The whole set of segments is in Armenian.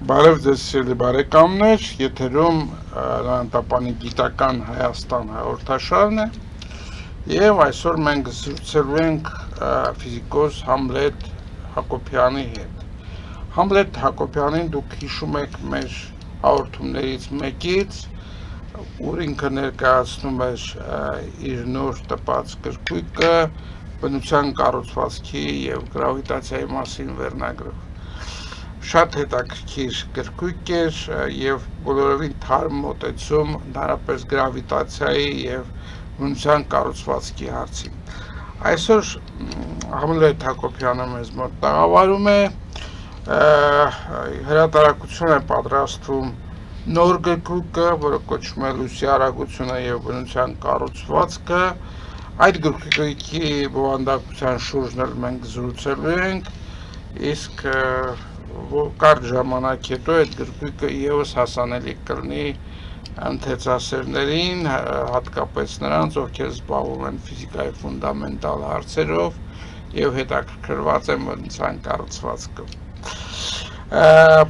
Բարև ձեզ սիրելի բարեկամներ, եթերում Լանտապանի գիտական Հայաստան հաղորդաշարն է եւ այսօր մենք զրուցելու ենք ֆիզիկոս Համլետ Հակոբյանի հետ։ Համլետ Հակոբյանին դուք հիշում եք մեր հաղորդումներից մեկից, ուր ինքը ներկայացնում էր իր նոր տպած գրքույկը բնության կառուցվածքի եւ գրավիտացիայի մասին վերնագրով։ Շատ հետաքրքիր գրքույկ էր եւ բոլորովին թարմ մոտեցում ընդհանրապես գրավիտացիայի եւ բնության կառուցվածքի հարցին։ Այսօր Համլետ Հակոբյանը մեզ մոտ տաղավարում է, հրատարակություն է պատրաստում նոր գրքույկը, որը կոչվում է Լույսի արագությունը եւ բնության կառուցվածքը։ Այդ գրքույկի բովանդակության շուրջն էլ մենք զրուցելու ենք, իսկ կարճ ժամանակ հետո այդ գրքույկը եւս հասանելի կլինի ընթերցասերներին, հատկապես նրանց, ովքեր զբաղվում են ֆիզիկայի ֆունդամենտալ հարցերով եւ հետաքրքրված են բնության կառուցվածքով։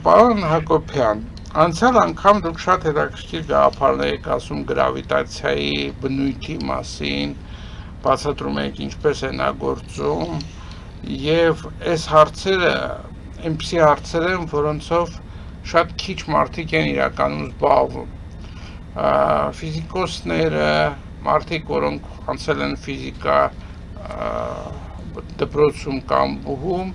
Պարոն Հակոբյան, անցյալ անգամ դուք շատ հետաքրքիր գաղափարներ եք ասում գրավիտացիայի բնույթի մասին, բացատրում եք ինչպես է նա գործում եւ այս հարցերը այնպիսի հարցեր են, որոնցով շատ քիչ մարդիկ են իրականում զբաղվում։ Ֆիզիկոսները, մարդիկ, որոնք անցել են ֆիզիկա դպրոցում կամ բուհում,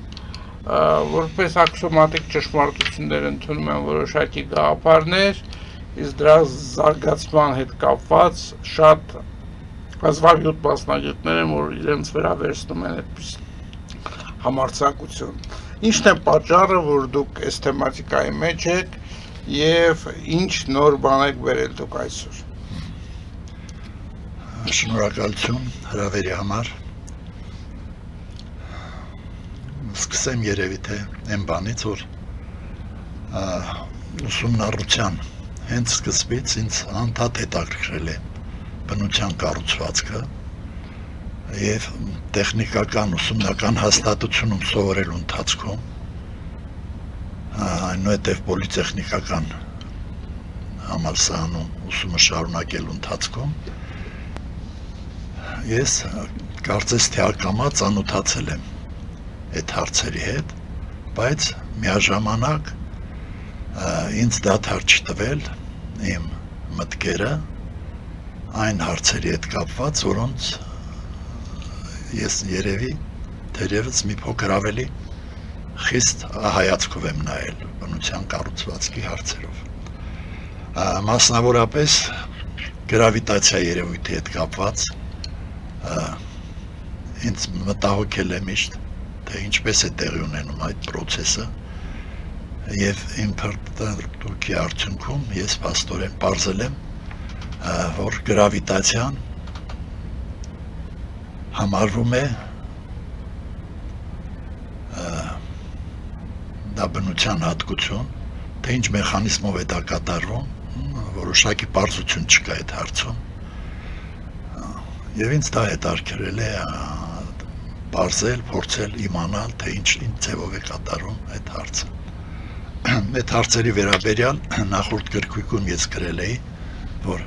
որպես աքսիոմատիկ ճշմարտություններ ընդունում են որոշակի գաղափարներ, իսկ դրա զարգացման հետ կապված շատ հազվագյուտ մասնագետներ են, որ իրենց վերաբերցնում են այդպես համարձակություն։ Ինչն է պատճառը, որ դուք այս թեմատիկայի մեջ եք եւ ինչ նոր բան եք բերել դուք այսօր։ Շնորհակալություն հրավերի համար։ Սկսեմ երևի թե այն բանից, որ ուսումնառության հենց սկզբից ինձ անդադ հետաքրքրել է բնության կառուցվածքը եւ տեխնիկական ուսումնական հաստատությունում սովորելու ընթացքում, այնուհետև պոլիտեխնիկական համալսարանում ուսումը շարունակելու ընթացքում ես կարծես թե ակամա ծանոթացել եմ այդ հարցերի հետ, բայց միաժամանակ ինձ դադար չտվել իմ մտքերը այն հարցերի հետ կապված, որոնց ես երևի թերևս մի փոքր ավելի խիստ հայացքով եմ նայել բնության կառուցվածքի հարցերով։ Մասնավորապես գրավիտացիա երևույթի հետ կապված ինձ մտահոգել է միշտ, թե ինչպես է տեղի ունենում այդ պրոցեսը եւ իմ փորձի արդյունքում ես փաստորեն պարզել եմ, որ գրավիտացիան համարվում է դա բնության հատկություն, թե ինչ մեխանիզմով է դա կատարվում, որոշակի պարզություն չկա այդ հարցում եւ ինձ դա հետաքրքրել է պարզել, փորձել իմանալ, թե ինչ ձևով է կատարվում այդ հարցը։ Այդ հարցերի վերաբերյալ նախորդ գրքույկում ես գրել էի, որ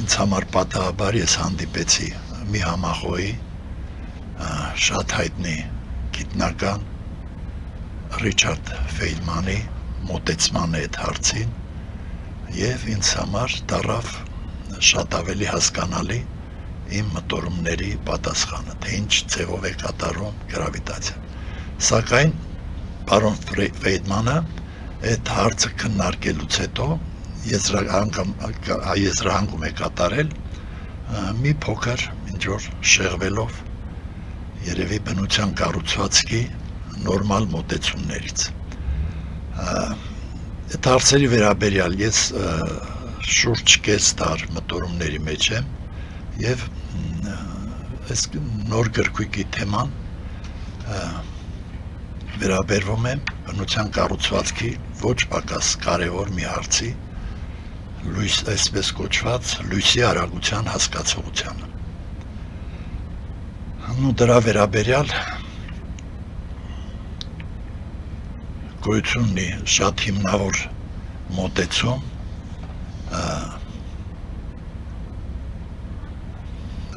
ինձ համար պատահաբար ես հանդիպեցի մի համախոհի շատ հայտնի գիտնական Ռիչարդ Ֆեյլմանի մոտեցման այդ հարցին եւ ինձ համար դառավ շատ ավելի հասկանալի իմ մտորումների պատասխանը, թե ինչ ձևով է կատարվում գրավիտացիան։ Սակայն պարոն Ֆեյլմանը այդ հարցը քննարկելուց հետո եզրահանգում է կատարել մի փոքր ինչ-որ շեղվելով երևի բնության կառուցվածքի նորմալ մոտեցումներից։ Այդ հարցերի վերաբերյալ ես շուրջ կես դար մտորումների մեջ եմ եւ այս նոր գրքույկի թեման վերաբերվում է բնության կառուցվածքի ոչ պակաս կարևոր մի հարցի, այսպես կոչված լույսի արագության հասկացողությանը։ Դրա վերաբերյալ գոյություն ունի շատ հիմնավոր մոտեցում,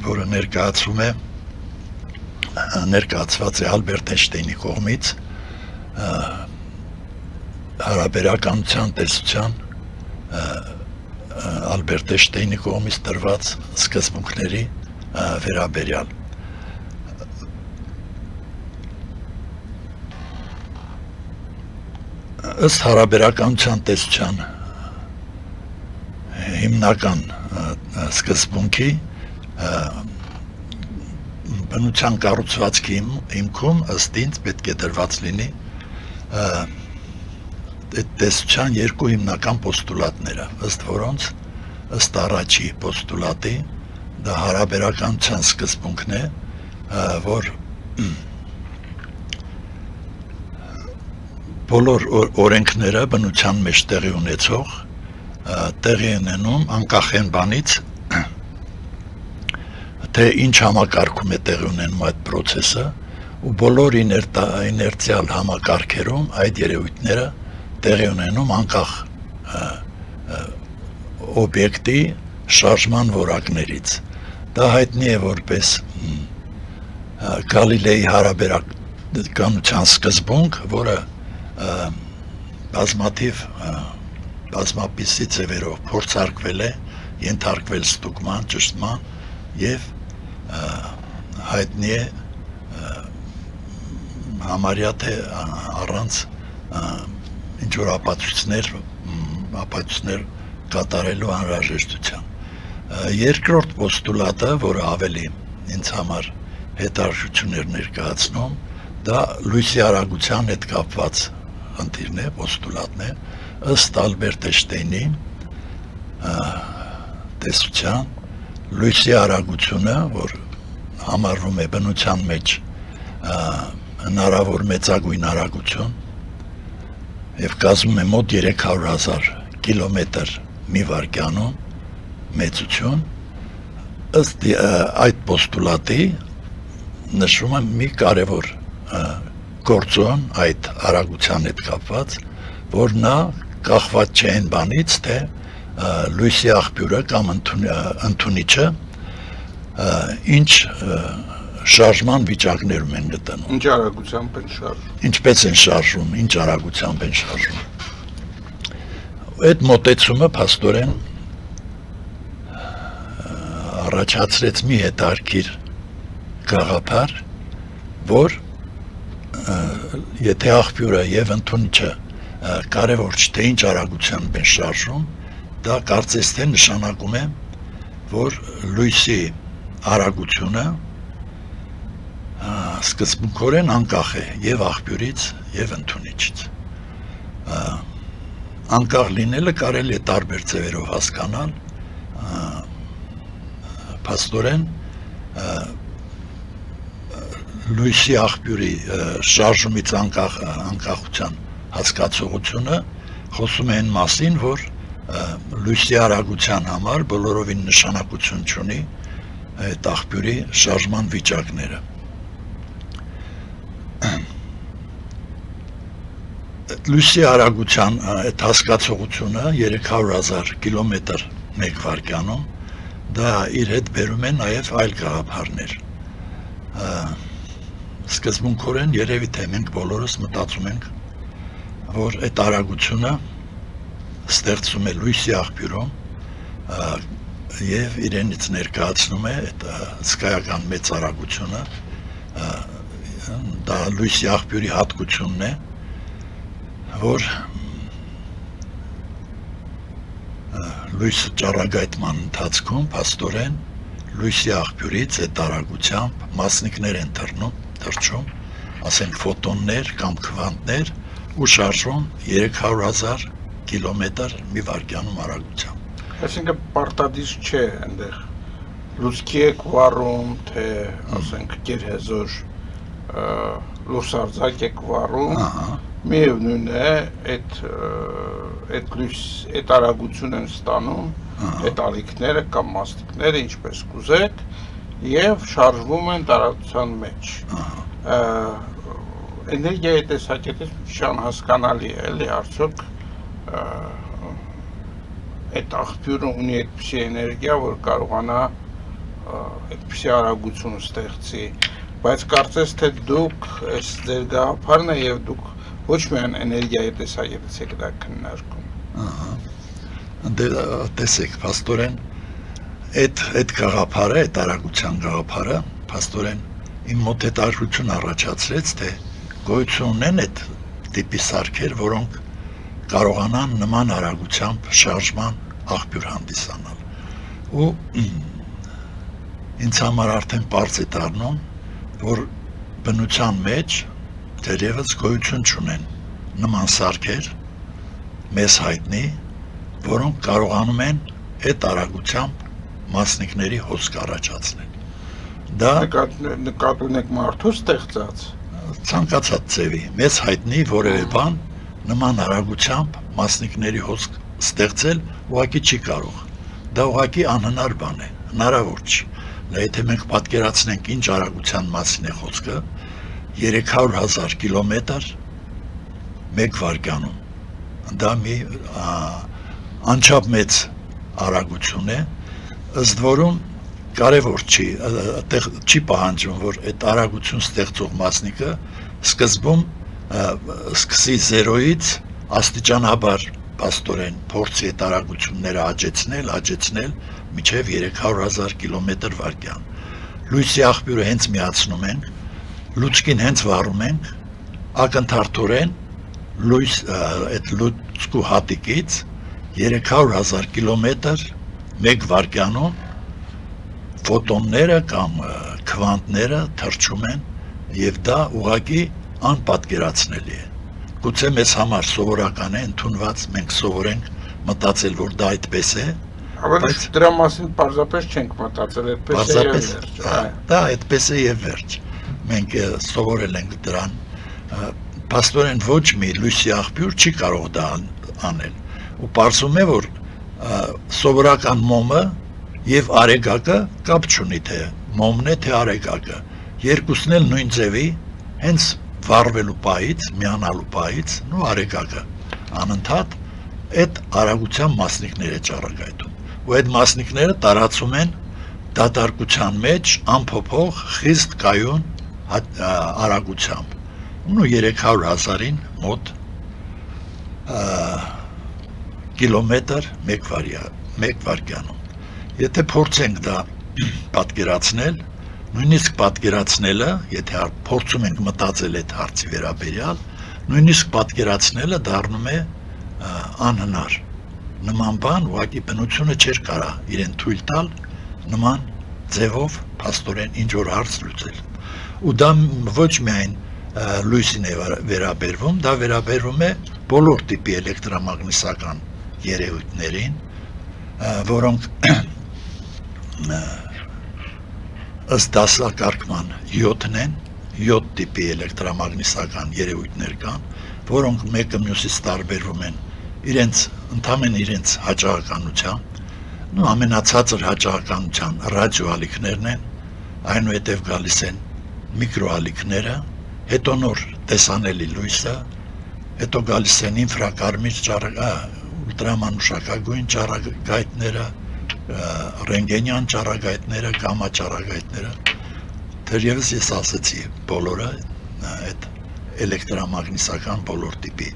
որը ներկայացված է Ալբերտ Էյնշտեյնի կողմից հարաբերականության տեսության Ալբերտ Էյնշտեյնի կողմից տրված սկզբունքների վերաբերյալ։ Ըստ հարաբերականության տեսության հիմնական սկզբունքի բնության կառուցվածքի հիմքում ըստ ինձ պետք է դրված լինի տեսության երկու հիմնական պոստուլատները, ըստ որոնց ըստ առաջի պոստուլատի դա հարաբերականության սկզբունքն է, որ բոլոր օրենքները բնության մեջ տեղի ունեցող տեղի ունենում անկախ այն բանից, թե ինչ համակարգում է տեղի ունենում այդ պրոցեսը, ու բոլոր իներցիալ համակարգերում այդ երևույթները տեղի ունենում անկախ օբյեկտի շարժման որակներից։ Դա հայտնի է որպես Գալիլեի հարաբերականության սկզբունք, որը բազմապիսի ձևերով փորձարկվել է, ենթարկվել ստուգման, ճշտման եւ հայտնի է համարյա թե առանց ինչ-որ ապացույցներ կատարելու անհրաժեշտության։ Երկրորդ պոստուլատը, որը ավելի ինձ համար հետաքրքրություններ ներկայացնում, դա լույսի արագության հետ կապված խնդիրն է, պոստուլատն է, ըստ Ալբերտ Էյնշտեյնի տեսության լույսի արագությունը, որ համարվում է բնության մեջ հնարավոր մեծագույն արագություն եւ կազմում է մոտ 300,000 կիլոմետր մի վայրկյանում մեծություն, ըստ այդ պոստուլատի նշվում է մի կարևոր գործոն այդ արագության հետ կապված, որ նա կախված չէ այն բանից, թե լույսի աղբյուրը կամ ընդունիչը ինչ շարժման վիճակներում են գտնվում։ Ինչ արագությամբ են շարժվում։ Ինչպես են շարժվում, ինչ արագությամբ են շարժվում։ Այդ մոտեցումը փաստորեն առաջացրեց մի հետաքրքիր գաղափար, որ եթե աղբյուրը եւ ընդունիչը կարևոր չէ թե ինչ արագությամբ են շարժվում, դա կարծես թե նշանակում է, որ լույսի արագությունը սկզբունքորեն անկախ է եւ աղբյուրից եւ ընդունիչից։ Անկախ լինելը կարելի է տարբեր ձևերով հասկանալ, փաստորեն լույսի աղբյուրի շարժումից անկախության հասկացողությունը խոսում է այն մասին, որ լույսի արագության համար բոլորովին նշանակություն չունի այդ աղբյուրի շարժման վիճակները։ Լույսի արագության այդ հասկացողությունը 300,000 կիլոմետր մեկ վայրկյանում դա իր հետ բերում է նաև այլ գաղափարներ։ Սկզբունքորեն երևի թե մենք բոլորս մտածում ենք, որ այդ արագությունը ստեղծում է լույսի աղբյուրում եւ իրենից ներկայացնում է այդ հսկայական մեծ արագությունը, դա լույսի աղբյուրի հատկությունն է, որ լույսը ճառագայթման ընթացքում փաստորեն լույսի աղբյուրից այդ արագությամբ մասնիկներ են թռչում, ասենք ֆոտոններ կամ քվանտներ ու շարժվում 300,000 կիլոմետր մի վայրկյանում արագությամբ։ Այսինքն պարտադիր չէ այնտեղ լուցկի է կվառում, թե ասենք գերհեզոր լուսարձակ է կվառում, միևնույն է այդ արագություն են ստանում այդ ալիքները կամ մասնիկները, ինչպես կուզեք, եւ շարժվում են տարածության մեջ։ էներգիայի տեսակետից շան հասկանալի է, էլի արդյոք այդ աղբյուրը ունի այդպիսի էներգիա, որ կարողանա այդպիսի արագություն ստեղծի, բայց կարծես թե դուք այս ձեր գաղափարն է եւ դուք ոչ միայն էներգիայի տեսակետից եք դա քննարկում։ Տեսեք, փաստորեն այդ գաղափարը, այդ արագության գաղափարը, փաստորեն իմ մոտ հետաքրքրություն առաջացրեց, թե գոյություն ունեն այդ տիպի սարքեր, որոնք կարողանան նման արագությամբ շարժման աղբյուր հանդիսանալ։ Ու ինձ համար արդեն պարզ է դառնում, որ բնության մեջ դեռևս գոյություն չունեն նման սարքեր, մեզ հայտնի, որոնք կարողանում են այդ արագությամբ մասնիկների հոսք առաջացնել։ Դա նկատի ունեք մարդու ստեղծած ցանկացած ձևի, մեզ հայտնի որևէ բան նման արագությամբ մասնիկների հոսք ստեղծել ուղղակի չի կարող։ Դա ուղղակի անհնար բան է, հնարավոր չի։ Եթե մենք պատկերացնենք ինչ արագության մասին է խոսքը, 300,000 կիլոմետր մեկ վայրկյանում, դա մի անչափ մեծ արագություն է, ըստ որում կարևոր չի պահանջում, որ այդ արագություն ստեղծող մասնիկը սկզբում սկսի 0-ից աստիճանաբար փաստորեն փորձի այդ արագությունները աճեցնել մինչև 300,000 կիլոմետր վայրկյան։ Լույսի աղբյուրը հենց միացնում ենք, լուցկին հենց վառում ենք, ակնթարթորեն այդ լուցկու հատիկից 300,000 կիլոմետր մեկ վայրկյանում ֆոտոնները կամ քվանտները թռչում են եւ դա ուղղակի անպատկերացնելի է։ Գուցե մեզ համար սովորական է, ընդունված, մենք սովորենք մտածել, որ դա այդպես է, բայց դրա մասին պարզապես չենք մտածել, այդպես է եւ վերջ։ Դա այդպես է եւ վերջ։ Մենք սովորել ենք դրան, փաստորեն ոչ մի լույսի աղբյուր չի կարող դա անել։ Ու պարզում է, որ սովորական մոմը եւ արեգակը կապ չունի, թե մոմն է, թե արեգակը։ Երկուսն էլ նույն ձևի, հենց վառվելու պահից, միանալու պահից, ու արեգակը անընդհատ այդ արագության մասնիկներ է ճառագայթում։ Ու այդ մասնիկները տարածում են դատարկության մեջ անփոփոխ խիստ կայուն արագությամբ։ Ու 300,000-ին մոտ կիլոմետր մեկ վայրկյանում։ Եթե փորձենք դա պատկերացնել, նույնիսկ պատկերացնելը, եթե փորձում ենք մտածել այդ հարցի վերաբերյալ, նույնիսկ պատկերացնելը դառնում է անհնար։ Նման բան ուղղակի բնությունը չէր կարա իրեն թույլ տալ նման ձևով փաստորեն ինչ որ հարց լուծել։ Ու դա ոչ միայն լույսին է վերաբերվում, դա վերաբերվում է բոլոր տիպի էլեկտրամագնիսական երևույթներին, որոնք ըստ դասակարգման 7-ն են, 7 տիպի էլեկտրամագնիսական երևույթներ կան, որոնք մեկը մյուսից տարբերվում են ընդամենը իրենց հաճախականությամբ, ամենացածր հաճախականության ռադիոալիքներն են, այնուհետև գալիս են միկրոալիքները, հետո նոր տեսանելի լույսը, հետո գալիս են ինֆրակարմիր ուլտրամանուշակագույն ճառագայթները, ռենտգենյան ճառագայթները, գամմա ճառագայթները, թերևս ես ասացի բոլորը այդ էլեկտրամագնիսական բոլոր տիպի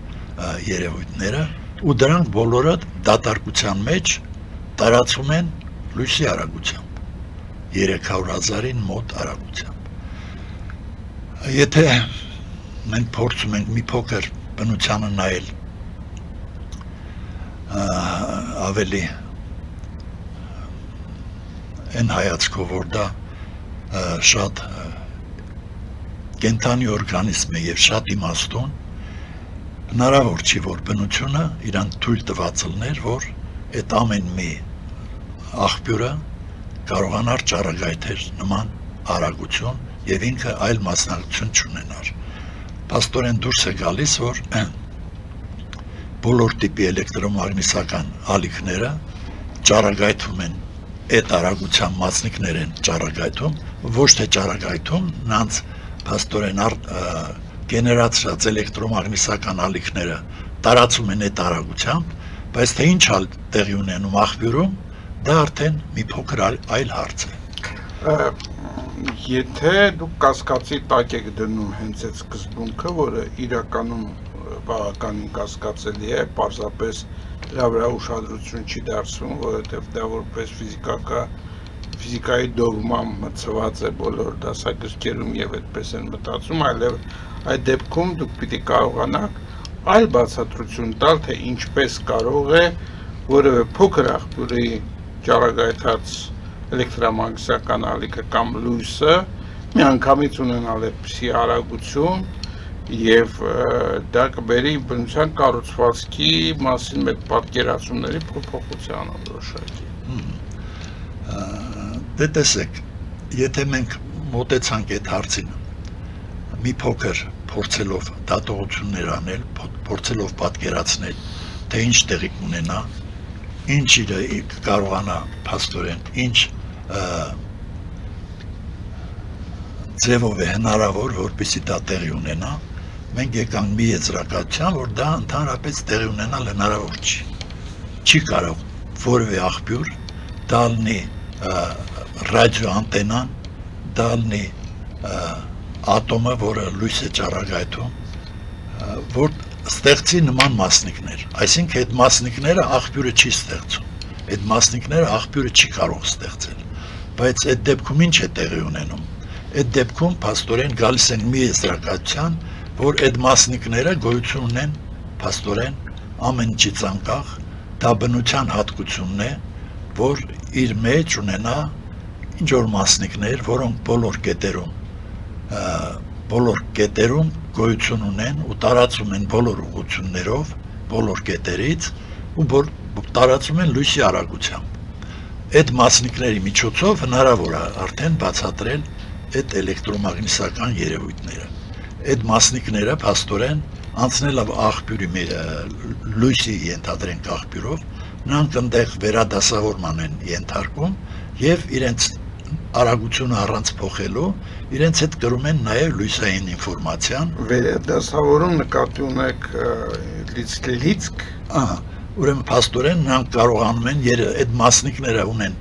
երևույթները, ու դրանք բոլորը դատարկության մեջ տարածում են լույսի արագությամբ, 300,000-ին մոտ արագությամբ։ Եթե մենք փորձում ենք մի փոքր բնությանը նայել ավելի այն հայացքով, որ դա շատ կենդանի օրգանիզմ է եւ շատ իմաստուն, հնարավոր չի, որ բնությունը իրան թույլ տված լներ, որ այդ ամեն մի աղբյուրը կարողանար ճառագայթել նման արագություն եւ ինքը այլ մասնակցություն չունենար։ Փաստորեն դուրս է գալիս, որ բոլոր տիպի էլեկտրոմագնիսական ալիքները ճառագայթում են այդ արագության մասնիկներ են ճառագայթում, ոչ թե ճառագայթում, նրանց փաստորեն գեներացրած էլեկտրոմագնիսական ալիքները տարածում են այդ արագությամբ, բայց թե ինչ հալ տեղի ունենում աղբյուրում, դա արդեն մի փոքր այլ հարց է։ Եթե դուք կասկածի տակ եք դնում հենց այդ սկզբունքը, որը իրականում բավականին կասկածելի է, պարզապես դրա վրա ուշադրություն չի դարձվում, որովհետև դա որպես ֆիզիկայի դոգմամ մտցված է բոլոր դասագրքերում եւ այդպես են մտածում, այլև այդ դեպքում դուք պիտի կարողանաք այլ բացատրություն տալ, թե ինչպես կարող է որևէ փոքր աղբյուրի ճառագայթած էլեկտրամագնիսական ալիքը կամ լույսը միանգամից ունենալ այդպիսի արագություն եւ դա կբերի բնության կառուցվածքի մասին մեր պատկերացումների փոփոխությանը որոշակի։ Դե տեսեք, եթե մենք մոտեցանք այդ հարցին մի փոքր փորձելով դատողություններ անել, փորձելով պատկերացնել, թե ինչ տեղի կունենա, ինչ կարողանա փաստորեն, ինչ ձևով է հնարավոր, որպեսզի դա տեղի ունենա, մենք եկանք մի եզրակացության, որ դա ընդհանրապես տեղի ունենալ հնարավոր չի։ Չի կարող որևէ աղբյուր դա լինի ռադիո անտենան, դա լինի ատոմը, որը լույս է ճառագայթում, որ ստեղծի նման մասնիկներ, այսինքն այդ մասնիկները աղբյուրը չի ստեղծում, այդ մասնիկները աղբյուրը չի կարող ստեղծել, բայց այդ դեպքում ինչ է տեղի ունենում, այդ դեպքում փաստորեն գալիս են մի եզրակացության, որ այդ մասնիկները գոյություն ունեն փաստորեն ամեն ինչից անկախ, դա բնության հատկությունն է, որ իր մեջ ունենա ինչ որ մասնիկներ, որոնք բոլոր կետերում գոյություն ունեն ու տարածում են բոլոր ուղղություններով, բոլոր կետերից ու տարածում են լույսի արագությամբ։ Այդ մասնիկների միջոցով հնարավոր է արդեն բացատրել այդ էլեկտրոմագնիսական երևույթները։ Այդ մասնիկները փաստորեն անցնելով աղբյուրի լույսի ենթադրենք աղբյուրով, նրանք այնտեղ վերադասավորման են ենթարկում եւ իրենց արագությունը առանց փոխելու իրենց հետ կրում են նաև լույսային ինֆորմացիան։ Վերադասավորում նկատի ունեք լիցք։ Ուրեմն փաստորեն նրանք կարողանում են այդ մասնիկները ունեն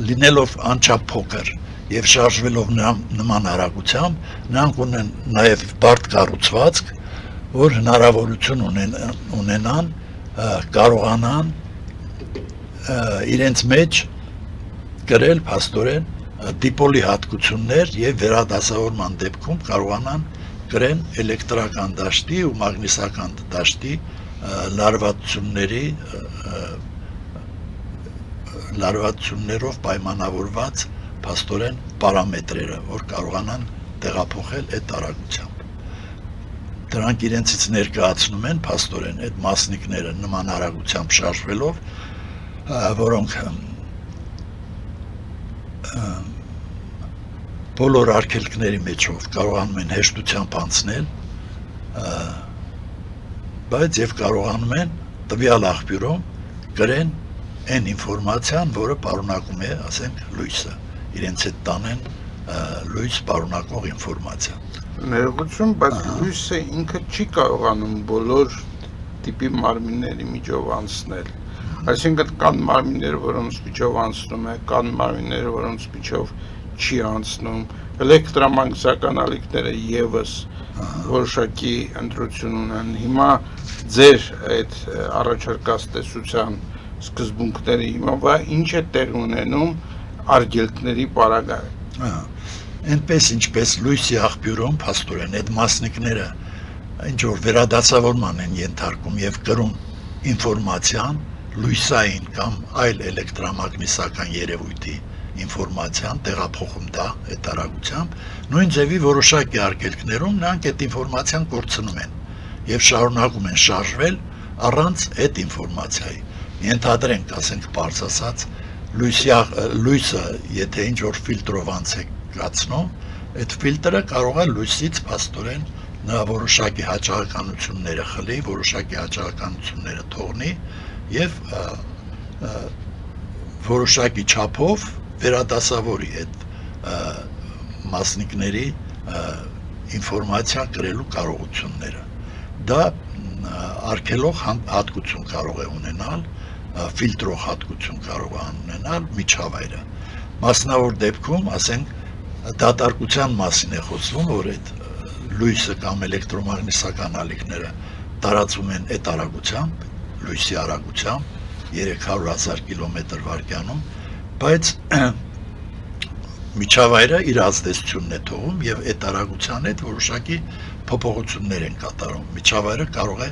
լինելով անչափ փոքր եւ շարժվելով նման արագությամբ, նրանք ունեն նաև բարդ կառուցվածք, որ հնարավորություն ունենան կարողանան իրենց մեջ գրել փաստորեն դիպոլի հատկություններ եւ վերադասավորման դեպքում կարողանան գրեն էլեկտրական դաշտի ու մագնիսական դաշտի լարվածություններով պայմանավորված փաստորեն պարամետրերը, որ կարողանան տեղափոխել այդ արագությամբ։ Դրանք իրենցից ներկայացնում են փաստորեն այդ մասնիկները նման արագությամբ շարժվելով, որոնք բոլոր արգելքների մեջով կարողանում են հեշտությամբ անցնել, բայց եւ կարողանում են տվյալ աղբյուրում գրեն այն ինֆորմացիան, որը պարունակում է, ասենք, լույսը, իրենց հետ տանեն լույս պարունակող ինֆորմացիա։ Ներողություն, բայց լույսը ինքը չի կարողանում բոլոր տիպի մարմինների միջով անցնել։ Այսինքն կան մարմիններ, որոնց միջով անցնում է, կան մարմիններ, որոնց միջով չի անցնում, էլեկտրամագնիսական ալիքները եւս որոշակի ընտրություն ունեն։ Հիմա ձեր այդ առաջարկած տեսության սկզբունքների հիմա ինչ է տեղ ունենում արգելքների պարագայում։ Այնպես ինչպես լույսի աղբյուրում փաստորեն այդ մասնիկները ինչ որ վերադասավորման են ենթարկում եւ կրում ինֆորմացիան լույսային կամ այլ էլեկտրամագնիսական երևույթի ինֆորմացիան տեղափոխում դա այդ արագությամբ, նույն ձևի որոշակի արգելքներում նրանք այդ ինֆորմացիան կորցնում են եւ շարունակում են շարժվել առանց այդ ինֆորմացիայի։ Ենթադրենք, ասենք, բարձ ասած, լույսը, եթե ինչ որ ֆիլտրով անցկացնում, այդ ֆիլտրը կարող է լույսից փաստորեն նա որոշակի հաճախականությունները խլի, որոշակի հաճախականությունները թողնի եւ որոշակի չափով վերադասավորի այդ մասնիկների ինֆորմացիա գրելու կարողությունները։ Դա արգելող հատկություն կարող է ունենալ, ֆիլտրող հատկություն կարող է ունենալ միջավայրը։ Մասնավոր դեպքում, ասենք, դատարկության մասին է խոսվում, որ այդ լույսը կամ էլեկտրոմագնիսական ալիքները տարածվում են այդ արագությամբ, լույսի արագությամբ 300,000 կմ/վայրկյանում, բայց միջավայրը իր ազդեցությունն է թողում եւ այդ արագության հետ որոշակի փոփոխություններ են կատարում։ Միջավայրը կարող է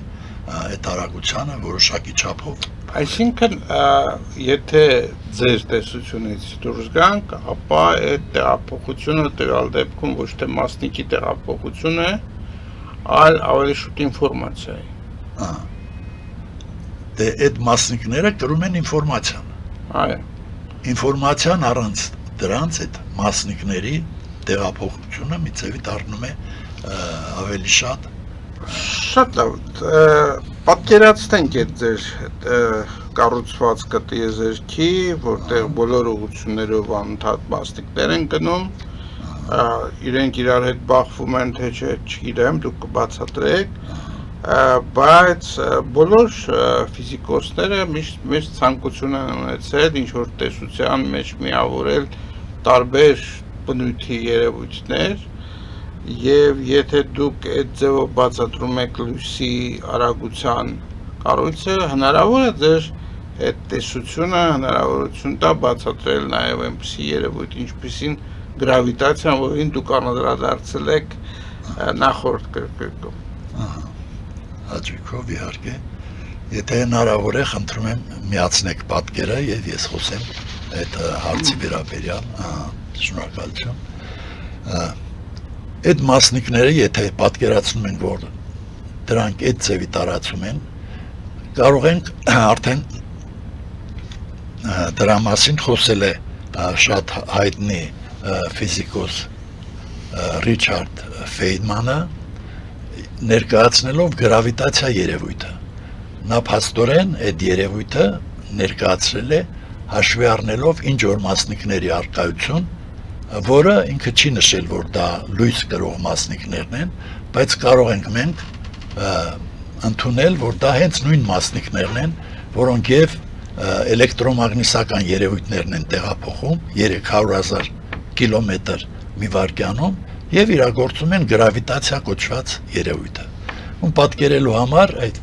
այդ արագությանը որոշակի չափով։ Այսինքն, եթե ձեր տեսությունից դուրս գանք, ապա այդ տեղափոխությունը տվյալ դեպքում ոչ թե մասնիկի տեղափոխություն է, այլ ավելի շուտ ինֆորմացիա է։ Դե այդ մասնիկները կրում են ինֆորմացիան։ Այո։ Ինֆորմացիան առանց դրանց այդ մասնիկների տեղափոխությունը մի ձևի դառնում է ավելի շատ լավ, պատկերացնենք այդ ձեր կառուցվածքը տիեզերքի, որտեղ բոլոր ուղղություններով անընդհատ մասնիկներ են գնում, իրենք իրար հետ բախվում են, թե չէ, չգիտեմ, դուք կբացատրեք, բայց բոլոր ֆիզիկոսները միշտ ցանկություն են ունեցել ինչ-որ տեսության մեջ միավորել տարբեր բնույթի երևույթներ, եւ եթե դուք այդ ձևով բացատրում եք լույսի արագության կառույցը, հնարավոր է ձեր այդ տեսությունը հնարավորություն տա բացատրել նաեւ այնպիսի երևույթ, ինչպիսին գրավիտացիան, որին դուք անդրադարձել եք նախորդ գրքում։ Հաճույքով իհարկե, եթե հնարավոր է, խնդրում եմ միացնեք պատկերը եւ ես խոսեմ այդ հարցի վերաբերյալ, շնորհակալություն։ Այդ մասնիկները, եթե պատկերացնում ենք, որ դրանք այդ ձևի տարածում են, կարող ենք արդեն դրա մասին խոսել է շատ հայտնի ֆիզիկոս Ռիչարդ Ֆեյնմանը, ներկայացնելով գրավիտացիա երևույթը։ Նա փաստորեն այդ երևույթը ներկայացրել է հաշվի առնելով ինչ որ մասնիկների առկայություն, որը ինքը չի նշել, որ դա լույս կրող մասնիկներն են, բայց կարող ենք մենք ընդունել, որ դա հենց նույն մասնիկներն են, որոնք եւ էլեկտրոմագնիսական երևույթներն են տեղափոխում 300,000 կմ մի վայրկյանում եւ իրագործում են գրավիտացիա կոչված երևույթը։ Ու պատկերելու համար այդ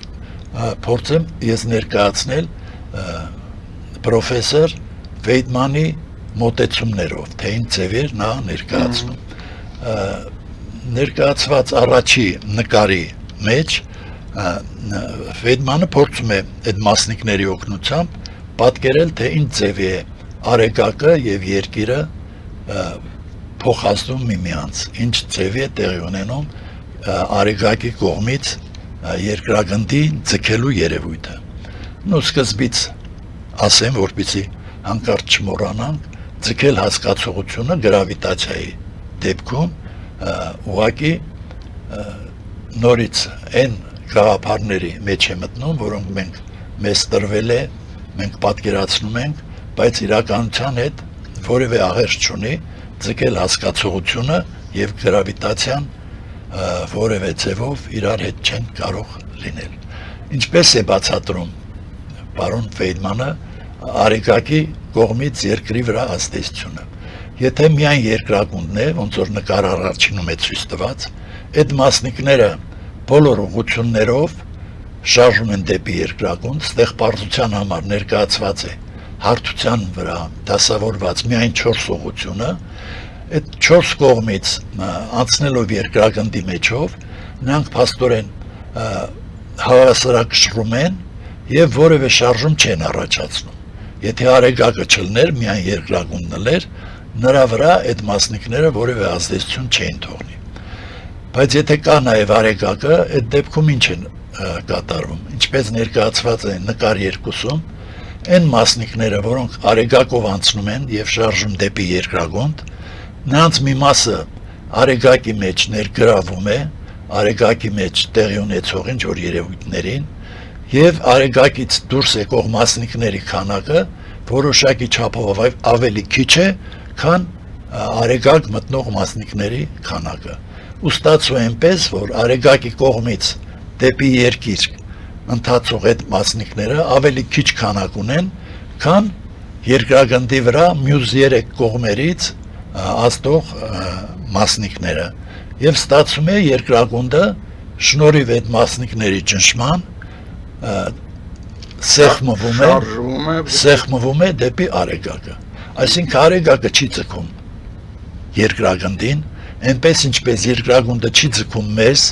փորձեմ ես ներկայացնել պրոֆեսոր Ֆեյնմանի մոտեցումներով, թե ինչ ձևեր նա ներկայացնում։ Ներկայացված առաջի նկարի մեջ Ֆեյնմանը փորձում է այդ մասնիկների օգնությամբ պատկերել, թե ինչ ձևի է արեգակը եւ երկիրը փոխազդում միմյանց, ինչ ձևի է տեղի ունենում արեգակի կողմից երկրագնդի ձգելու երևույթը։ Նու սկզբից ասեմ, որպեսզի հանկարծ չմոռանանք, ձգել հասկացողությունը գրավիտացիայի դեպքում ուղղակի նորից այն գաղափարների մեջ է մտնում, որոնք մեզ տրվել է, մենք պատկերացնում ենք, բայց իրականության հետ որևէ աղերս չունի, ձգել հասկացողությունը եւ գրավիտացիան որևէ ձևով իրար հետ չեն կարող լինել։ Ինչպես է բացատրում պարոն Ֆեյնմանը արեգակի կողմից երկրի վրա ազդեցությունը։ Եթե միայն երկրագունդն է, ոնց որ նկար առաջինում է ցույց տված, այդ մասնիկները բոլոր ուղղություններով շարժում են դեպի երկրագունդ, ստեղ պարզության համար ներկայացված է հարթության վրա դասավորված միայն 4 ուղղությունը, այդ 4 կողմից անցնելով երկրագնդի մեջով, նրանք փաստորեն հավասարակշռում են եւ որևէ շարժում չեն առաջացնում։ Եթե արեգակը չլներ, միայն երկրագունդն էր, նրա վրա այդ մասնիկները որևէ ազդեցություն չէին թողնի։ Բայց եթե կա նաեւ արեգակը, այդ դեպքում ինչ է կատարվում։ Ինչպես ներկայացված է նկար 2-ում, այն մասնիկները, որոնք արեգակով անցնում են եւ շարժում դեպի երկրագունդ, նրանց մի մասը արեգակի մեջ ներգրավում է, արեգակի մեջ տեղի ունեցող ինչ որ երևույթներին, եւ արեգակից դուրս եկող մասնիկների քանակը որոշակի չափով ավելի քիչ է, քան արեգակ մտնող մասնիկների քանակը։ ու ստացվում է այնպես, որ արեգակի կողմից դեպի երկիր ընթացող այդ մասնիկները ավելի քիչ քանակ ունեն, քան երկրագնդի վրա մյուս 3 կողմերից ազդող մասնիկները, եւ ստացվում է երկրագունդը շնորհիվ այդ մասնիկների ճնշման սեղմվում է դեպի արեգակը, այսինքն արեգակը չի ձգում երկրագնդին, այնպես ինչպես երկրագունդը չի ձգում մեզ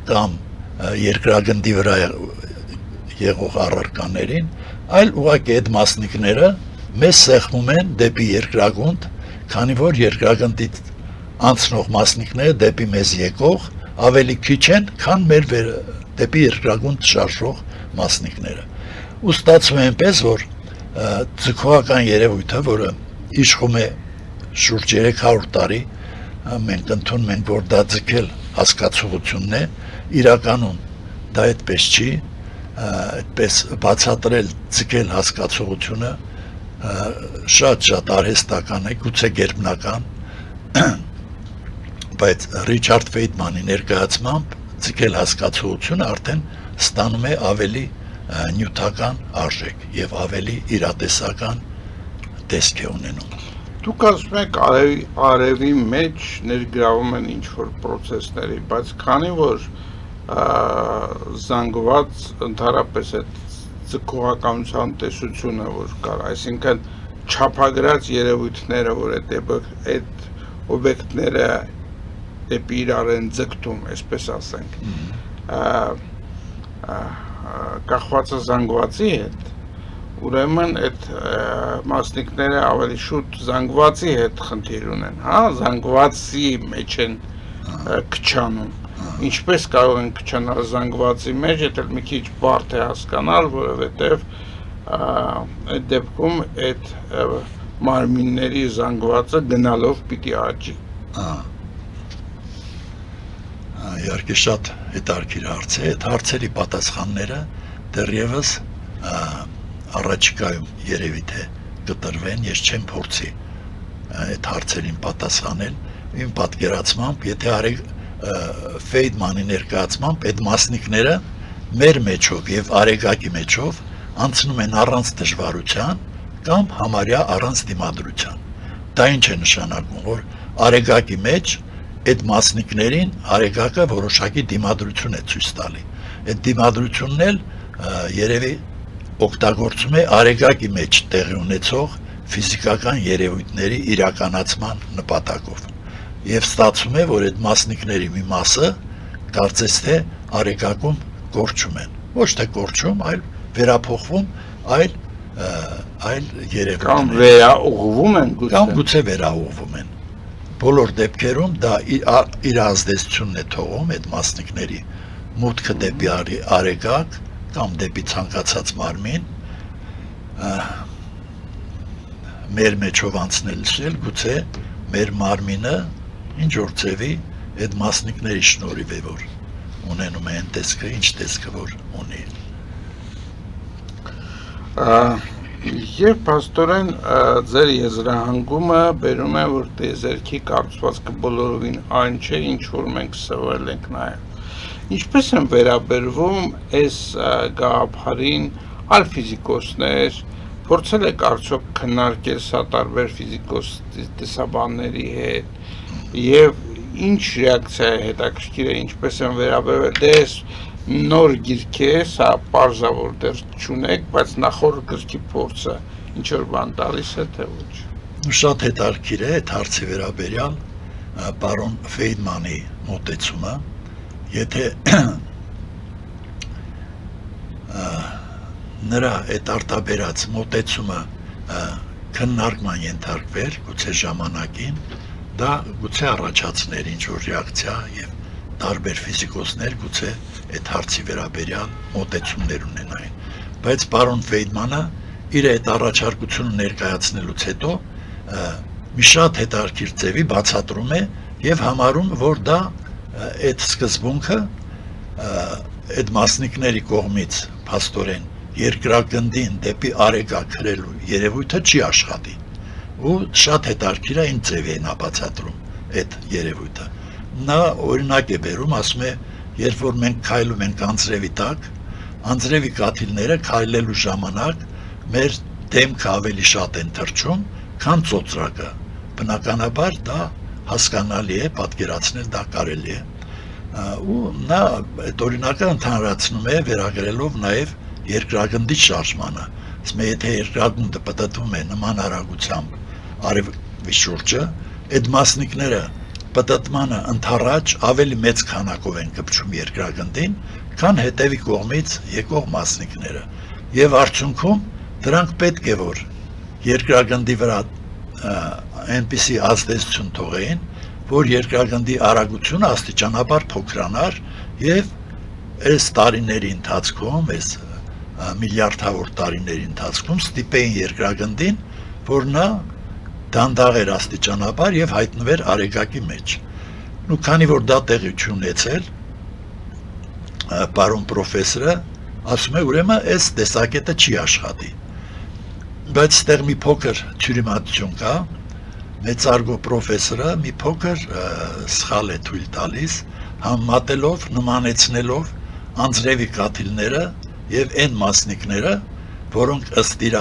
կամ երկրագնդի վրա եղող առարկաներին, այլ ուղղակի այդ մասնիկները մեզ սեղմում են դեպի երկրագունդ, քանի որ երկրագնդից անցնող մասնիկները դեպի մեզ եկող ավելի քիչ են, քան մեր դեպի երկրագունդ շարժող մասնիկները։ Ու ստացվում է այնպես, որ ձգողական երևույթը, որը իշխում է շուրջ 300 տարի, մենք ընդունում ենք, որ դա ձգել հասկացողությունն է, իրականում դա այդպես չի, այդպես բացատրել ձգել հասկացողությունը շատ արհեստական է, գուցե գերբնական, բայց Ռիչարդ Ֆեյդմանի ներկայացմամբ ձգել հասկացողությունը արդեն ստանում է ավելի նյութական արժեք եւ ավելի իրատեսական տեսք է ունենում։ Դուք ասում եք արևի մեջ ներգրավում են ինչ-որ պրոցեսների, բայց քանի որ զանգված ընդհանրապես այդ ձգողականության տեսությունը, որ կար, այսինքն չափագրած երևույթները, որ այդ օբյեկտները դեպի իրար են ձգտում, այսպես ասենք, կախվածը զանգվածի հետ, ուրեմն այդ մասնիկները ավելի շուտ զանգվածի հետ խնդիր ունեն, հա, զանգվածի մեջ են քչանում, ինչպես կարող են քչանալ զանգվածի մեջ, դա մի քիչ բարդ է հասկանալ, որովհետև այդ դեպքում այդ մարմինների զանգվածը գնալով պիտի աճի։ Իհարկե շատ հետաքրքիր հարց է, այդ հարցերի պատասխանները դեռևս առաջիկայում երևի թե կտրվեն, ես չեմ փորձի այդ հարցերին պատասխանել, իմ պատկերացմամբ, եթե Ֆեյդմանի ներկայացմամբ այդ մասնիկները մեր մեջով եւ արեգակի մեջով անցնում են առանց դժվարության կամ համարյա առանց դիմադրության։ Դա ինչ է նշանակում, որ արեգակի մեջ այդ մասնիկներին արեգակը որոշակի դիմադրություն է ցույց տալի։ Այդ դիմադրությունն էլ երևի օգտագործում է արեգակի մեջ տեղի ունեցող ֆիզիկական երևույթների իրականացման նպատակով։ Եվ ստացվում է, որ այդ մասնիկների մի մասը կարծես թե արեգակում կորչում են։ Ոչ թե կորչում, այլ վերափոխվում այլ երևույթներ։ Կամ վերաուղղվում են գուցե։ Կամ գուցե վերաուղղվում են։ Բոլոր դեպքերում դա իր ազդեցությունն է թողում այդ մասնիկների մուտքը դեպի արեգակ կամ դեպի ցանկացած մարմին մեր մեջով անցնելիս էլ գուցե մեր մարմինը ինչ որ ձևի այդ մասնիկների շնորհիվ է որ ունենում է այն տեսքը, ինչ տեսքը որ ունի։ Եվ փաստորեն ձեր եզրահանգումը բերում է, որ տիեզերքի կառուցվածքը բոլորովին այն չէ, ինչ որ մենք սովորել ենք նայել։ Ինչպես են վերաբերվում այս գաղափարին այլ ֆիզիկոսներ, փորձել եք արդյոք քննարկել սա տարբեր ֆիզիկոս տեսաբանների հետ եւ ինչ ռեակցիա է հետաքրքիր է, ինչպես են վերաբերվել, դες նոր գիրք է, սա պարզավոր դեռ չունեք, բայց նախորդ գրքի փորձը ինչ որ բան տալիս է թե ոչ։ Շատ հետաքրքիր է այդ հարցի վերաբերյալ պարոն Ֆեյդմանի մոտեցումը, եթե նրա այդ արտաբերած մոտեցումը քննարկման ենթարկվեր, գուցե ժամանակին, դա գուցե առաջացներ ինչ որ ռեակցիա եւ տարբեր ֆիզիկոսներ գուցե այդ հարցի վերաբերյալ մոտեցումներ ունենային, բայց պարոն Ֆեյդմանը իր այդ առաջարկությունը ներկայացնելուց հետո մի շատ հետաքրքիր ձևի բացատրում է եւ համարում, որ դա այդ սկզբունքը այդ մասնիկների կողմից փաստորեն երկրագնդին դեպի արեգակ հրելու երևույթը չի աշխատի ու շատ հետաքրքիր է ինչ ձևի են բացատրում այդ երևույթը, նա օրինակ է բերում, ասում է, երբ որ մենք քայլում ենք անձրևի տակ, անձրևի կաթիլները քայլելու ժամանակ մեր դեմքը ավելի շատ են թռչում, քան ծոծրակը։ Բնականաբար դա հասկանալի է, պատկերացնել դա կարելի է։ Ու նա այդ օրինակը ընդհանրացնում է վերագրելով նաև երկրագնդի շարժմանը։ Ասում է, եթե երկրագունդը պտտվում է նման արագությամբ արևի շուրջը, այդ մասնիկները պտտմանը ընդառաջ ավելի մեծ քանակով են կպչում երկրագնդին, քան հետևի կողմից եկող մասնիկները։ Եվ արդյունքում դրանք պետք է որ երկրագնդի վրա այնպիսի ազդեցություն թողեին, որ երկրագնդի արագությունը աստիճանաբար փոքրանար եւ այս տարիների ընթացքում, այս միլիարդավոր տարիների ընթացքում ստիպեին երկրագնդին, որ նա դանդաղեր աստիճանաբար եւ հայտնվեր արեգակի մեջ։ Ու քանի որ դա տեղի չունեցել, պարոն պրոֆեսորը ասում է, ուրեմն այս տեսակետը չի աշխատի։ Բայց այդտեղ մի փոքր թյուրիմացություն կա, մեծարգո պրոֆեսորը մի փոքր սխալ է թույլ տալիս, համեմատելով, նմանեցնելով անձրևի կաթիլները եւ այն մասնիկները, որոնք ըստ իր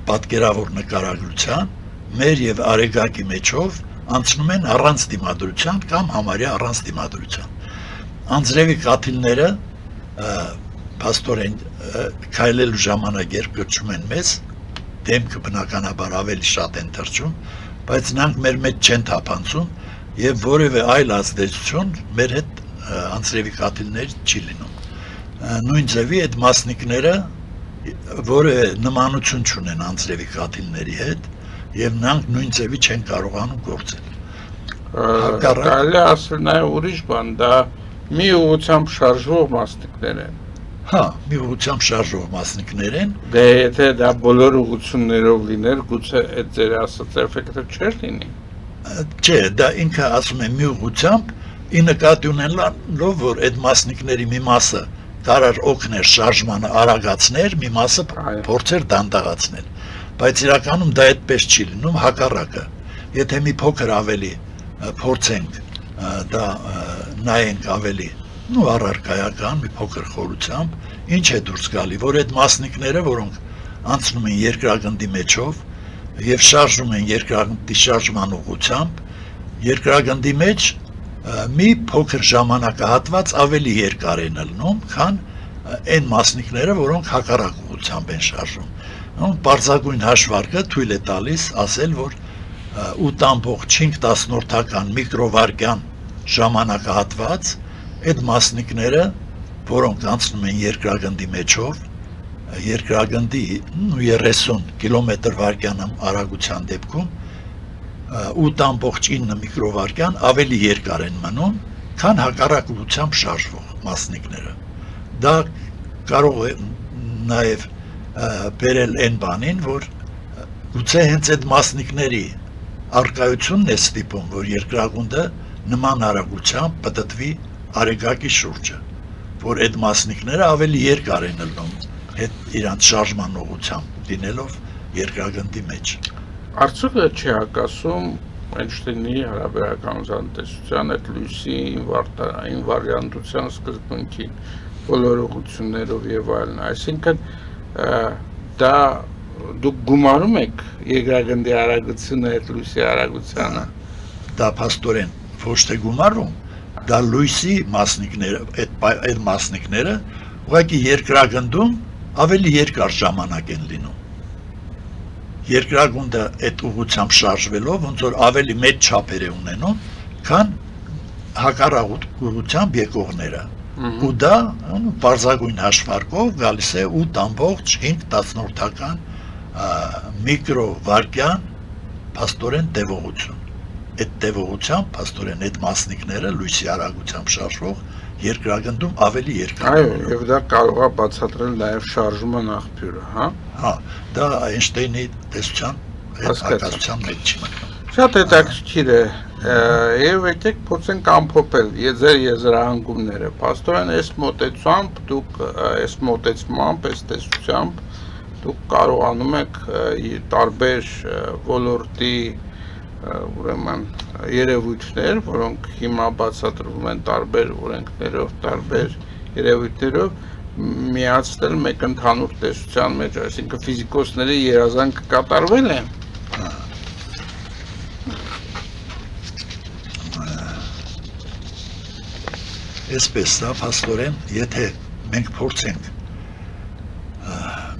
պատկերավոր նկարագրության մեր եւ արեգակի մեջով անցնում են առանց դիմադրության կամ համարյա առանց դիմադրության։ Անձրևի կաթիլները փաստորեն քայլելու ժամանակ երբ կրճում են մեզ, դեմքը բնականաբար ավելի շատ են թռչում, բայց նրանք մեր մեջ չեն թափանցում եւ որևէ այլ ազդեցություն մեր հետ անձրևի կաթիլների չի լինում։ Նույն ձևի այդ մասնիկները որևէ նմանություն չունեն անձրևի կաթիլների հետ եւ նրանք նույն ձևի չեն կարողանում գործել։ Կարելի է ասել նաեւ ուրիշ բան, դա մի ուղղությամբ շարժվող մասնիկներ են։ Հա, մի ուղղությամբ շարժվող մասնիկներ են։ Դե եթե դա բոլոր ուղղություններով լիներ, գուցե այդ ձեր ասած էֆեկտը չէր լինի։ Չէ, դա ինքը ասում է մի ուղղությամբ, ի նկատի ունենալով, որ այդ մասնիկների մի մասը կարար օգներ շարժմանը արագացներ, մի մասը փորձեր դանդաղացնել։ Բայց իրականում դա այդպես չի լինում, հակառակը։ Եթե մի փոքր ավելի փորձենք դա նայենք ավելի առարկայական մի փոքր խորությամբ, ինչ է դուրս գալի, որ այդ մասնիկները, որոնք անցնում են երկրագնդի մեջով եւ շարժվում են երկրագնդի շարժման ուղղությամբ, երկրագնդի մեջ մի փոքր ժամանակահատված ավելի երկար են ելնում, քան այն մասնիկները, որոնք հակառակ ուղղությամբ են շարժվում։ Պարզագույն հաշվարկը թույլ է տալիս ասել, որ 8.5 միկրովարկյան ժամանակահատված այդ մասնիկները, որոնք անցնում են երկրագնդի մեջով, երկրագնդի 30 կմ/վայրկյան արագության դեպքում 8.9 միկրովարկյան ավելի երկար են մնում, քան հակառակ ուղղությամբ շարժվող մասնիկները։ Դա կարող է նաև բերել այն բանին, որ գուցե հենց այդ մասնիկների առկայությունն է ստիպում, որ երկրագունդը նման արագությամբ պտտվի արեգակի շուրջը, որ այդ մասնիկները ավելի երկար են ելնում իրանց շարժման ուղղությամբ լինելով երկրագնդի մեջ։ Արդյոք չի հակասում Էյնշտեյնի հարաբերականության տեսության այդ լույսի ինվարիանտության սկզբունքին բոլոր ուղղություններով եւ այլն, այսինքն դա դուք գումարում եք երկրագնդի արագությունը այդ լույսի արագությանը։ Դա փաստորեն ոչ թե գումարում, դա լույսի մասնիկները, այդ մասնիկները ուղղակի երկրագնդում ավելի երկար ժամանակ են լինում։ Երկրագունդը այդ ուղղությամբ շարժվելով ոնց որ ավելի մեծ չափեր է ունենում, քան հակառակ ուղղությամբ եկողները։ Ու դա պարզագույն հաշվարկով գալիս է 8.5 միկրովարկյան փաստորեն տևողություն։ Այդ տևողությամբ փաստորեն այդ մասնիկները լույսի արագությամբ շարժվող երկրագնդում ավելի երկար։ Այո, եւ դա կարող է բացատրել նաեւ շարժման աղբյուրը, հա։ Հա, դա Էյնշտեյնի տեսության հակասության մեջ չի մտնում։ Շատ հետաքրքիր է, եւ եկեք փորձենք ամփոփել ձեր եզրահանգումները։ Փաստորեն այս մոտեցումամբ դուք այս մոտեցմամբ, այս տեսությամբ դուք կարողանում եք տարբեր ոլորտի ուրեմն երևույթներ, որոնք հիմա բացատրվում են տարբեր օրենքներով, տարբեր երևույթներով, միացնել մեկ ընդհանուր տեսության մեջ, այսինքն ֆիզիկոսների երազանքը կատարվել է։ Այսպես դա փաստորեն, եթե մենք փորձենք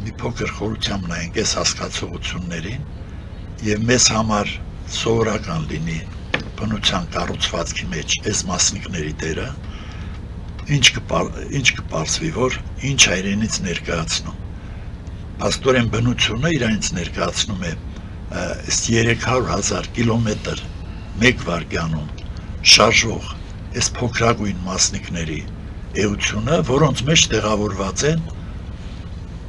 մի փոքր խորությամբ նայենք այս հասկացողություններին եւ մեզ համար սովորական լինի բնության կառուցվածքի մեջ այս մասնիկների դերը, ինչ կպարզվի, որ ինչ է իրենից ներկայացնում։ Փաստորեն բնությունը իրանից ներկայացնում է 300,000 կիլոմետր մեկ վայրկյանում շարժող այս փոքրագույն մասնիկների էությունը, որոնց մեջ տեղավորված են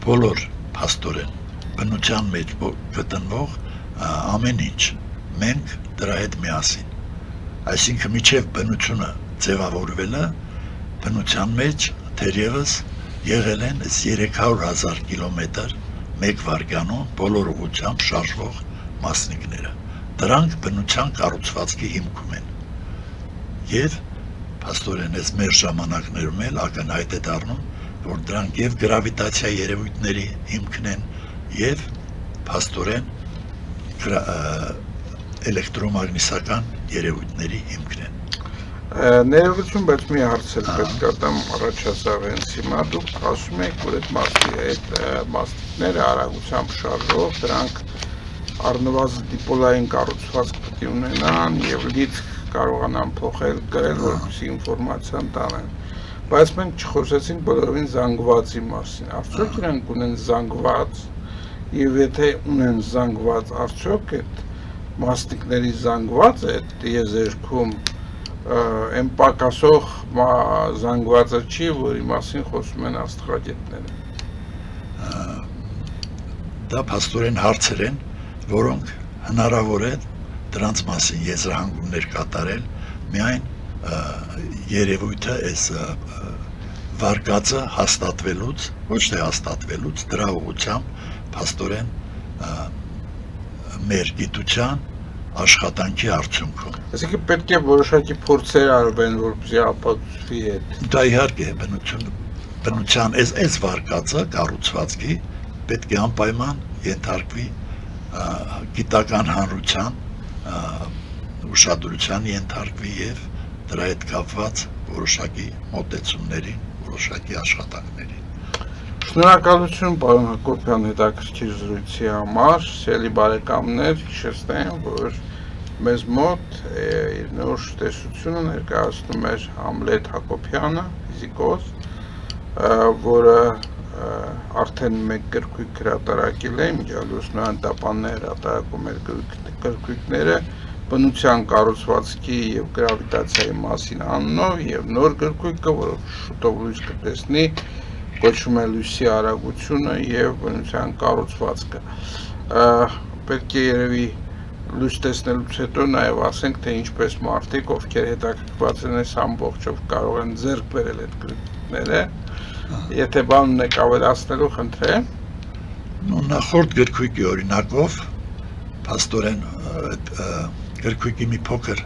բոլոր փաստորեն բնության մեջ գտնվող ամեն ինչ, մենք դրա հետ միասին։ Այսինքն միջև բնությունը ձևավորվելը բնության մեջ թերևս եղել են 300,000 կիլոմետր մեկ վայրկյանում բոլոր ուղղությամբ շարժվող մասնիկները։ Դրանք բնության կառուցվածքի հիմքում են։ Եվ փաստորեն այս մեր ժամանակներում էլ ակնհայտ է դառնում, որ դրանք եւ գրավիտացիա երևույթների հիմքն են, եւ փաստորեն էլեկտրոմագնիսական երևույթների հիմքն են։ Ներողություն, բայց մի հարց էլ պետք է տամ առաջացավ հենց հիմա, դուք ասում եք, որ այդ մասնիկները արագությամբ շարժող, դրանք առնվազն դիպոլային կառուցվածք պետք է ունենան եւ լիցք կարողանան փոխել, գրել, որպեսզի ինֆորմացիան տանեն։ Բայց մենք չխոսեցինք բոլորովին զանգվածի մասին։ Արդյոք իրանք ունեն զանգված, եւ եթե ունեն զանգված, արդյոք այդ մասնիկների զանգված է տիեզերքում այն պակասող զանգվածը չի, որի մասին խոսում են աստղագետները։ Դա փաստորեն հարցեր են, որոնք հնարավոր է դրանց մասին եզրահանգումներ կատարել միայն երևույթը այս վարկածը հաստատվելուց, ոչ թե հաստատվելուց, դրա ուղղությամբ փաստորեն մեր գիտության աշխատանքի արդյունքում։ Այսինքն պետք է որոշակի փորձեր արվեն, որպեսզի ապացուցվի այդ։ Դա իհարկե բնության այս վարկածը կառուցվածքի պետք է անպայման ենթարկվի գիտական հանրության ուշադրության ենթարկվի եւ դրա հետ կապված որոշակի մոտեցումներին, որոշակի աշխատանքներին։ Շնորհակալություն պարոն Հակոբյան հետաքրքիր զրույցի համար, սիրելի բարեկամներ, հիշեցնեմ, որ մեզ մոտ իր նոր տեսությունը ներկայացնում էր Համլետ Հակոբյանը, ֆիզիկոս, որը արդեն մեկ գրքույկ հրատարակել է, միջալուց նոյանտապաններ հրատարակում էր գրքույկները բնության կառուցվածքի եւ գրավիտացիայի մասին անունով եւ նոր գրքույկը, որը շուտով լույս կտեսնի, կոչվում է Լույսի արագությունը եւ բնության կառուցվածքը։ Պետք է երևի լույս տեսնելուց հետո նաեւ ասենք, թե ինչպես մարդիկ, ովքեր հետաքրքրված են այս ամբողջով, կարող են ձեռք բերել այդ գրքույկները։ Եթե բան ունեք ավելացնելու, խնդրեմ։ Նախորդ գրքույկի օրինակով փաստորեն գրքույկի մի փոքր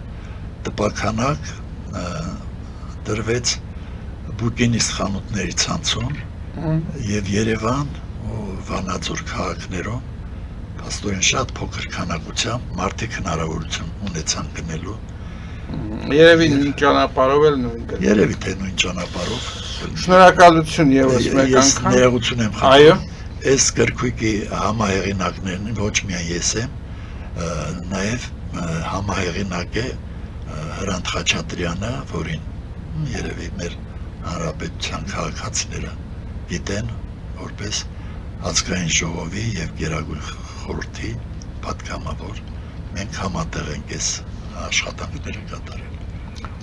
տպաքանակ դրվեց բուկինիստ խանութների ցանցում եւ Երևան ու Վանաձոր քաղաքներում փաստորեն շատ փոքր քանակությամբ մարդիկ հնարավորություն ունեցան գնելու։ Երևի նույն ճանապարհով էլ նույն գրքույկ։ Երևի թե նույն ճանապարհով։ Շնորհակալություն եւս մեկ անգամ։ Ներողություն եմ խնդրում։ Այո։ Այս գրքույկի համահեղինակներն ոչ միայն ես եմ, նաեւ համահեղինակ է Հրանտ Խաչատրյանը, որին երևի մեր հանրապետության քաղաքացիները գիտեն որպես ազգային ժողովի եւ Գերագույն խորհրդի պատգամավոր։ Մենք համատեղ ենք այս աշխատանքները կատարել։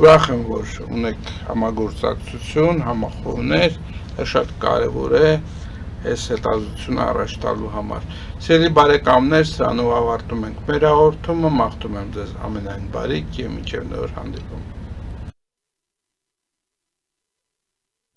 Ուրախ եմ, որ ունեք համագործակցություն, համախոհներ, դա շատ կարևոր է այս հետազոտությունը առաջ տալու համար։ Սիրելի բարեկամներ, սրանով ավարտում ենք մեր հաղորդումը, մաղթում եմ ձեզ ամենայն բարիք եւ մինչեւ նոր հանդիպում։